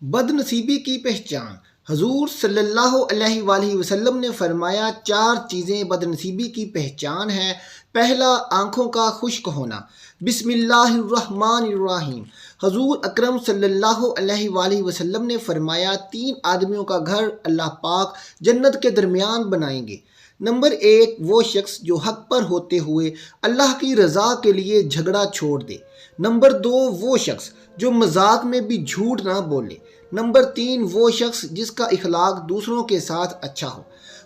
بد نصیبی کی پہچان۔ حضور صلی اللہ علیہ وآلہ وسلم نے فرمایا 4 چیزیں بد نصیبی کی پہچان ہیں۔ پہلا، آنکھوں کا خشک ہونا۔ بسم اللہ الرحمن الرحیم۔ حضور اکرم صلی اللہ علیہ وآلہ وسلم نے فرمایا 3 آدمیوں کا گھر اللہ پاک جنت کے درمیان بنائیں گے۔ نمبر 1، وہ شخص جو حق پر ہوتے ہوئے اللہ کی رضا کے لیے جھگڑا چھوڑ دے۔ نمبر 2، وہ شخص جو مذاق میں بھی جھوٹ نہ بولے۔ نمبر 3، وہ شخص جس کا اخلاق دوسروں کے ساتھ اچھا ہو۔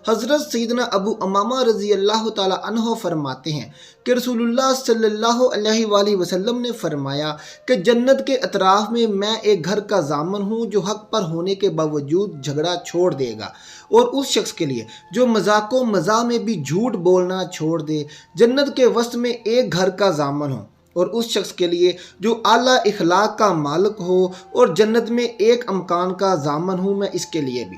حضرت سیدنا ابو امامہ رضی اللہ تعالیٰ عنہ فرماتے ہیں کہ رسول اللہ صلی اللہ علیہ وآلہ وسلم نے فرمایا کہ جنت کے اطراف میں ایک گھر کا ضامن ہوں جو حق پر ہونے کے باوجود جھگڑا چھوڑ دے گا، اور اس شخص کے لیے جو مذاق و مزاح میں بھی جھوٹ بولنا چھوڑ دے جنت کے وسط میں ایک گھر کا ضامن ہو، اور اس شخص کے لیے جو اعلیٰ اخلاق کا مالک ہو اور جنت میں ایک مکان کا ضامن ہوں میں اس کے لیے بھی۔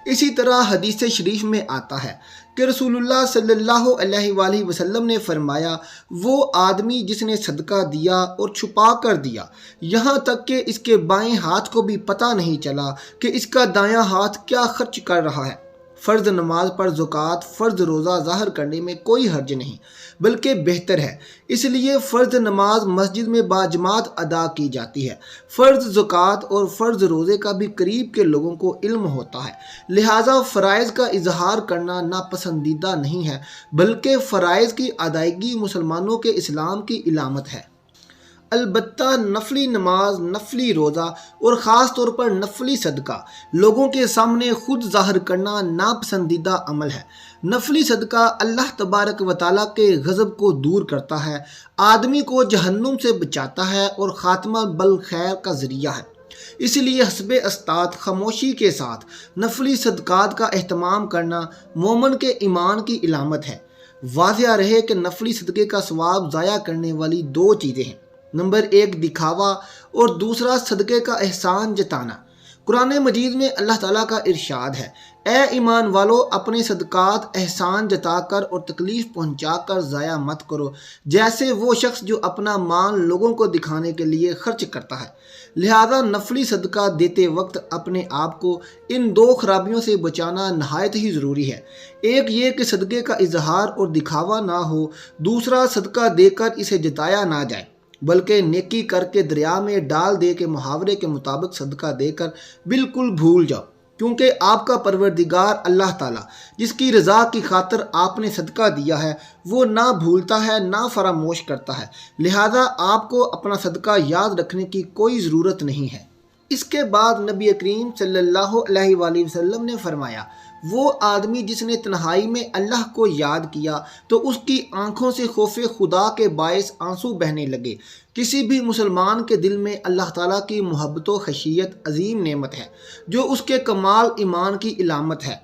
اسی طرح حدیث شریف میں آتا ہے کہ رسول اللہ صلی اللہ علیہ وآلہ وسلم نے فرمایا وہ آدمی جس نے صدقہ دیا اور چھپا کر دیا یہاں تک کہ اس کے بائیں ہاتھ کو بھی پتہ نہیں چلا کہ اس کا دایاں ہاتھ کیا خرچ کر رہا ہے۔ فرض نماز پر زکوٰۃ، فرض روزہ ظاہر کرنے میں کوئی حرج نہیں بلکہ بہتر ہے، اس لیے فرض نماز مسجد میں باجماعت ادا کی جاتی ہے۔ فرض زکوٰۃ اور فرض روزے کا بھی قریب کے لوگوں کو علم ہوتا ہے، لہٰذا فرائض کا اظہار کرنا ناپسندیدہ نہیں ہے بلکہ فرائض کی ادائیگی مسلمانوں کے اسلام کی علامت ہے۔ البتہ نفلی نماز، نفلی روزہ اور خاص طور پر نفلی صدقہ لوگوں کے سامنے خود ظاہر کرنا ناپسندیدہ عمل ہے۔ نفلی صدقہ اللہ تبارک و تعالیٰ کے غضب کو دور کرتا ہے، آدمی کو جہنم سے بچاتا ہے اور خاتمہ بالخیر کا ذریعہ ہے۔ اس لیے حسب استطاعت خاموشی کے ساتھ نفلی صدقات کا اہتمام کرنا مومن کے ایمان کی علامت ہے۔ واضح رہے کہ نفلی صدقے کا ثواب ضائع کرنے والی 2 چیزیں ہیں۔ نمبر 1، دکھاوا، اور دوسرا صدقے کا احسان جتانا۔ قرآن مجید میں اللہ تعالیٰ کا ارشاد ہے، اے ایمان والو اپنے صدقات احسان جتا کر اور تکلیف پہنچا کر ضائع مت کرو، جیسے وہ شخص جو اپنا مال لوگوں کو دکھانے کے لیے خرچ کرتا ہے۔ لہذا نفلی صدقہ دیتے وقت اپنے آپ کو ان 2 خرابیوں سے بچانا نہایت ہی ضروری ہے۔ ایک یہ کہ صدقے کا اظہار اور دکھاوا نہ ہو، دوسرا صدقہ دے کر اسے جتایا نہ جائے بلکہ نیکی کر کے دریا میں ڈال دے کے محاورے کے مطابق صدقہ دے کر بالکل بھول جاؤ، کیونکہ آپ کا پروردگار اللہ تعالیٰ جس کی رضا کی خاطر آپ نے صدقہ دیا ہے وہ نہ بھولتا ہے نہ فراموش کرتا ہے، لہذا آپ کو اپنا صدقہ یاد رکھنے کی کوئی ضرورت نہیں ہے۔ اس کے بعد نبی کریم صلی اللہ علیہ وآلہ وسلم نے فرمایا وہ آدمی جس نے تنہائی میں اللہ کو یاد کیا تو اس کی آنکھوں سے خوف خدا کے باعث آنسو بہنے لگے۔ کسی بھی مسلمان کے دل میں اللہ تعالیٰ کی محبت و خشیت عظیم نعمت ہے جو اس کے کمال ایمان کی علامت ہے۔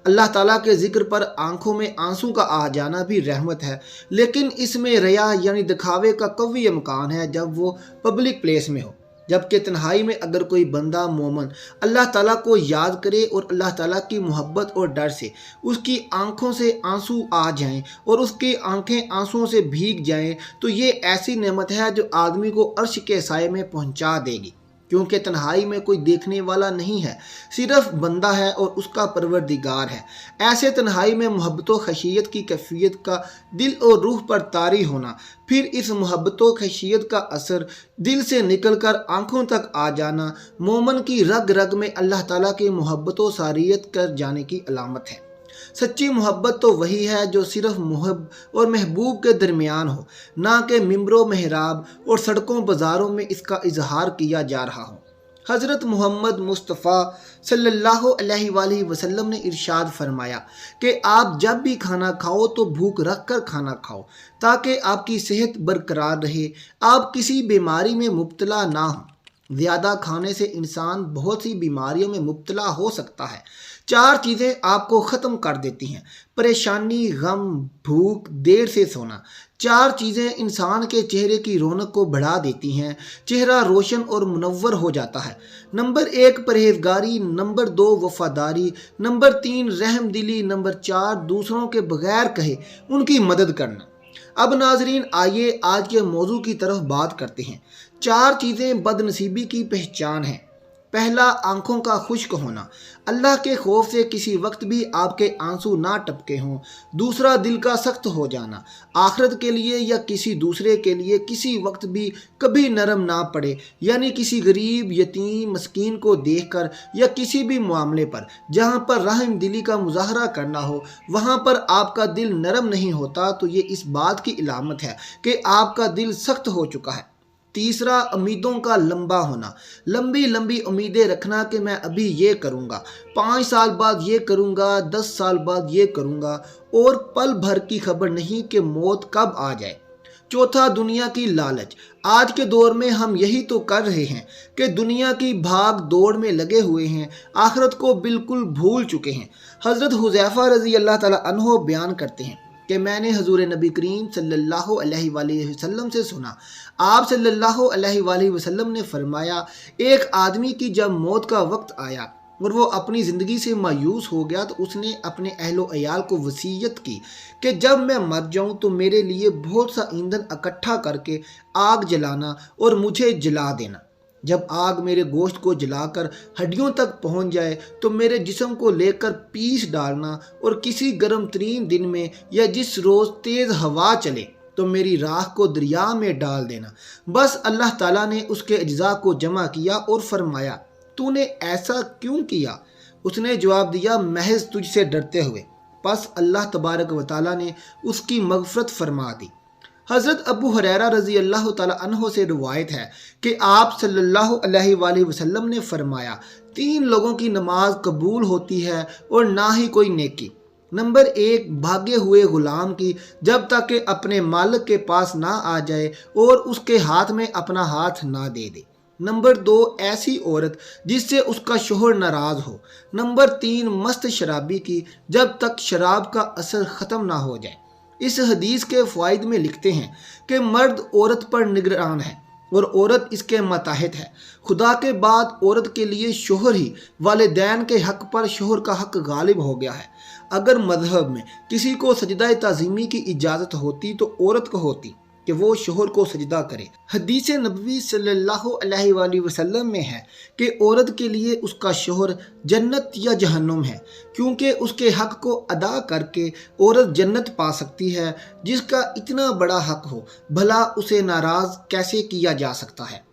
اللہ تعالیٰ کے ذکر پر آنکھوں میں آنسو کا آ جانا بھی رحمت ہے، لیکن اس میں ریا یعنی دکھاوے کا قوی امکان ہے جب وہ پبلک پلیس میں ہو، جبکہ تنہائی میں اگر کوئی بندہ مومن اللہ تعالیٰ کو یاد کرے اور اللہ تعالیٰ کی محبت اور ڈر سے اس کی آنکھوں سے آنسو آ جائیں اور اس کی آنکھیں آنسوؤں سے بھیگ جائیں تو یہ ایسی نعمت ہے جو آدمی کو عرش کے سائے میں پہنچا دے گی، کیونکہ تنہائی میں کوئی دیکھنے والا نہیں ہے، صرف بندہ ہے اور اس کا پروردگار ہے۔ ایسے تنہائی میں محبت و خشیت کی کیفیت کا دل اور روح پر طاری ہونا، پھر اس محبت و خشیت کا اثر دل سے نکل کر آنکھوں تک آ جانا مومن کی رگ رگ میں اللہ تعالیٰ کی محبت و ساریت کر جانے کی علامت ہے۔ سچی محبت تو وہی ہے جو صرف محب اور محبوب کے درمیان ہو، نہ کہ ممبر و محراب اور سڑکوں بازاروں میں اس کا اظہار کیا جا رہا ہو۔ حضرت محمد مصطفیٰ صلی اللہ علیہ وآلہ وسلم نے ارشاد فرمایا کہ آپ جب بھی کھانا کھاؤ تو بھوک رکھ کر کھانا کھاؤ تاکہ آپ کی صحت برقرار رہے، آپ کسی بیماری میں مبتلا نہ ہوں۔ زیادہ کھانے سے انسان بہت سی بیماریوں میں مبتلا ہو سکتا ہے۔ 4 چیزیں آپ کو ختم کر دیتی ہیں: پریشانی، غم، بھوک، دیر سے سونا۔ 4 چیزیں انسان کے چہرے کی رونق کو بڑھا دیتی ہیں، چہرہ روشن اور منور ہو جاتا ہے۔ نمبر 1، پرہیزگاری، نمبر 2، وفاداری، نمبر 3، رحم دلی، نمبر 4، دوسروں کے بغیر کہے ان کی مدد کرنا۔ اب ناظرین آئیے آج کے موضوع کی طرف بات کرتے ہیں۔ 4 چیزیں بد نصیبی کی پہچان ہیں۔ پہلا آنکھوں کا خشک ہونا، اللہ کے خوف سے کسی وقت بھی آپ کے آنسو نہ ٹپکے ہوں۔ دوسرا دل کا سخت ہو جانا، آخرت کے لیے یا کسی دوسرے کے لیے کسی وقت بھی کبھی نرم نہ پڑے، یعنی کسی غریب، یتیم، مسکین کو دیکھ کر یا کسی بھی معاملے پر جہاں پر رحم دلی کا مظاہرہ کرنا ہو وہاں پر آپ کا دل نرم نہیں ہوتا تو یہ اس بات کی علامت ہے کہ آپ کا دل سخت ہو چکا ہے۔ تیسرا امیدوں کا لمبا ہونا، لمبی لمبی امیدیں رکھنا کہ میں ابھی یہ کروں گا، 5 سال بعد یہ کروں گا، 10 سال بعد یہ کروں گا، اور پل بھر کی خبر نہیں کہ موت کب آ جائے۔ چوتھا دنیا کی لالچ، آج کے دور میں ہم یہی تو کر رہے ہیں کہ دنیا کی بھاگ دوڑ میں لگے ہوئے ہیں، آخرت کو بالکل بھول چکے ہیں۔ حضرت حذیفہ رضی اللہ تعالیٰ عنہ بیان کرتے ہیں کہ میں نے حضور نبی کریم صلی اللہ علیہ وآلہ وسلم سے سنا، آپ صلی اللہ علیہ وآلہ وسلم نے فرمایا، ایک آدمی کی جب موت کا وقت آیا اور وہ اپنی زندگی سے مایوس ہو گیا تو اس نے اپنے اہل و عیال کو وصیت کی کہ جب میں مر جاؤں تو میرے لیے بہت سا ایندھن اکٹھا کر کے آگ جلانا اور مجھے جلا دینا۔ جب آگ میرے گوشت کو جلا کر ہڈیوں تک پہنچ جائے تو میرے جسم کو لے کر پیس ڈالنا اور کسی گرم ترین دن میں یا جس روز تیز ہوا چلے تو میری راکھ کو دریا میں ڈال دینا۔ بس اللہ تعالیٰ نے اس کے اجزاء کو جمع کیا اور فرمایا، تو نے ایسا کیوں کیا؟ اس نے جواب دیا، محض تجھ سے ڈرتے ہوئے۔ پس اللہ تبارک و تعالیٰ نے اس کی مغفرت فرما دی۔ حضرت ابو ہریرہ رضی اللہ تعالیٰ عنہ سے روایت ہے کہ آپ صلی اللہ علیہ وآلہ وسلم نے فرمایا، 3 لوگوں کی نماز قبول ہوتی ہے اور نہ ہی کوئی نیکی۔ نمبر 1، بھاگے ہوئے غلام کی جب تک کہ اپنے مالک کے پاس نہ آ جائے اور اس کے ہاتھ میں اپنا ہاتھ نہ دے دے۔ نمبر 2، ایسی عورت جس سے اس کا شوہر ناراض ہو۔ نمبر 3، مست شرابی کی جب تک شراب کا اثر ختم نہ ہو جائے۔ اس حدیث کے فوائد میں لکھتے ہیں کہ مرد عورت پر نگران ہے اور عورت اس کے ماتحت ہے۔ خدا کے بعد عورت کے لیے شوہر ہی والدین کے حق پر شوہر کا حق غالب ہو گیا ہے۔ اگر مذہب میں کسی کو سجدہ تعظیمی کی اجازت ہوتی تو عورت کو ہوتی کہ وہ شوہر کو سجدہ کرے۔ حدیث نبوی صلی اللہ علیہ وآلہ وسلم میں ہے کہ عورت کے لیے اس کا شوہر جنت یا جہنم ہے، کیونکہ اس کے حق کو ادا کر کے عورت جنت پا سکتی ہے۔ جس کا اتنا بڑا حق ہو بھلا اسے ناراض کیسے کیا جا سکتا ہے؟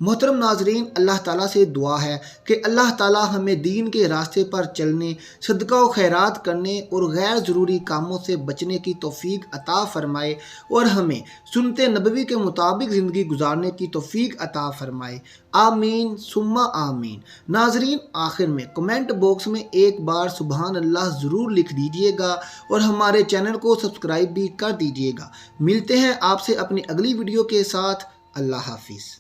محترم ناظرین، اللہ تعالیٰ سے دعا ہے کہ اللہ تعالیٰ ہمیں دین کے راستے پر چلنے، صدقہ و خیرات کرنے اور غیر ضروری کاموں سے بچنے کی توفیق عطا فرمائے اور ہمیں سنت نبوی کے مطابق زندگی گزارنے کی توفیق عطا فرمائے۔ آمین ثم آمین۔ ناظرین، آخر میں کمنٹ باکس میں ایک بار سبحان اللہ ضرور لکھ دیجئے گا اور ہمارے چینل کو سبسکرائب بھی کر دیجئے گا۔ ملتے ہیں آپ سے اپنی اگلی ویڈیو کے ساتھ۔ اللہ حافظ۔